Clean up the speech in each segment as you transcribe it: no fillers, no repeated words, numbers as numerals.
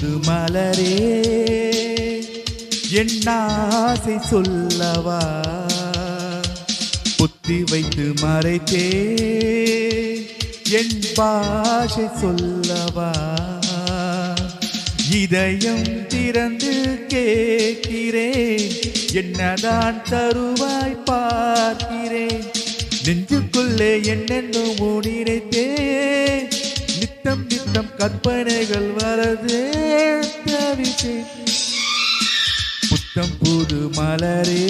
புது மலரே என் ஆசை சொல்லவா புத்தி வைத்து மறைத்தே என் பாஷை சொல்லவா இதயம் திறந்து கேட்கிறேன் என்னதான் தருவாய் பார்க்கிறேன் நெஞ்சுக்குள்ளே என்னென்னோ நினைத்தேன் நித்தம் நித்தம் கற்பனைகள் வரதே தவித்தேன் புத்தம் புது மலரே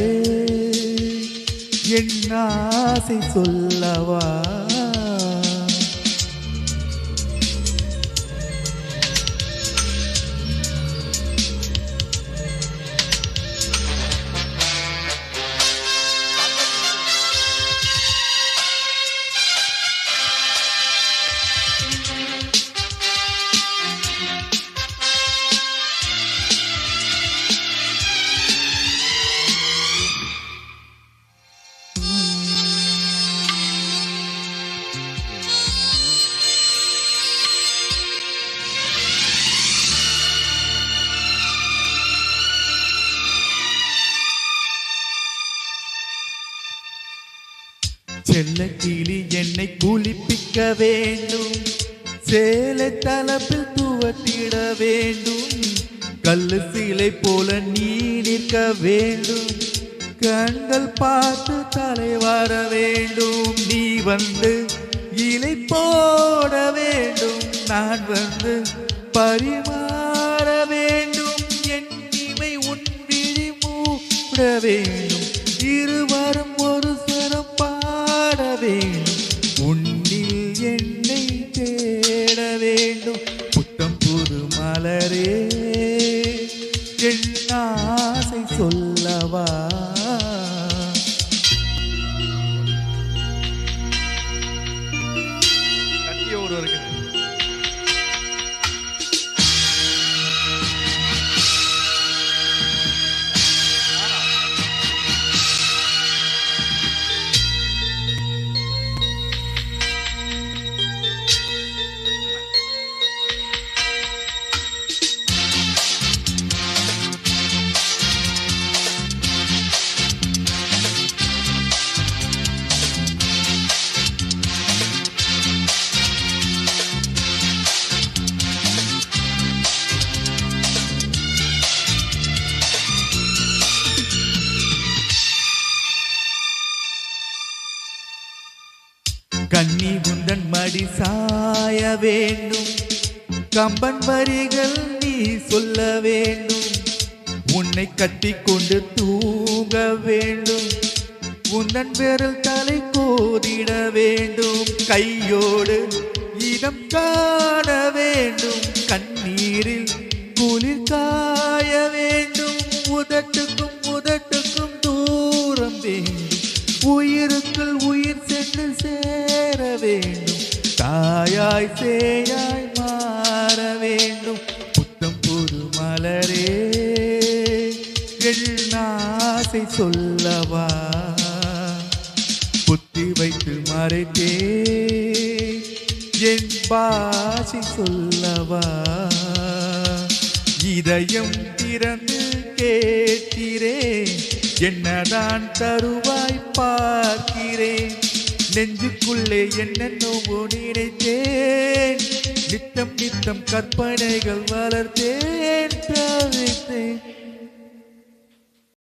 என் ஆசை சொல்லவா செல்ல கிளி என்னை குளிப்பிக்க வேண்டும் சேலை தலப்பில் துவட்டிட வேண்டும் கல்லு சீலை போல நீ நிற்க வேண்டும் கண்கள் பார்த்து தலை வர வேண்டும் நீ வந்து இலை போட வேண்டும் நான் வந்து பரிமாற வேண்டும் என் இமை உன் விழி மூட வேண்டும் இருவரும் ஒரு சரம் பாட வேண்டும் உன்னில் என்னை தேட வேண்டும் புத்தம் புது மலரே என் ஆசை சொல்லவா ஒருவருக்கு கண்ணி குந்தன் மடி சாய வேண்டும் கம்பன் வரிகள் நீ சொல்ல வேண்டும் உன்னை கட்டி கொண்டு தூங்க வேண்டும் உந்தன் விரல் தலை கோதிட வேண்டும் கையோடு இடம் காண வேண்டும் கண்ணீரில் குளிர் காய வேண்டும் உதட்டுக்கும் உதட்டுக்கும் தூரம் வேண்டும் உயிருக்குள் உயிர் சென்று சேர வேண்டும் தாயாய் சேயாய் மாற வேண்டும் புத்தம் புது மலரே என் ஆசை சொல்லவா புத்தி வைத்து மறைத்தே என் பாஷை சொல்லவா இதயம் திறந்து கேட்கிறேன் என்னதான் தருவாய் பார்க்கிறேன் நெஞ்சுக்குள்ளே என்னென்னோ நினைத்தேன் நித்தம் நித்தம் கற்பனைகள் வளர்த்தேன்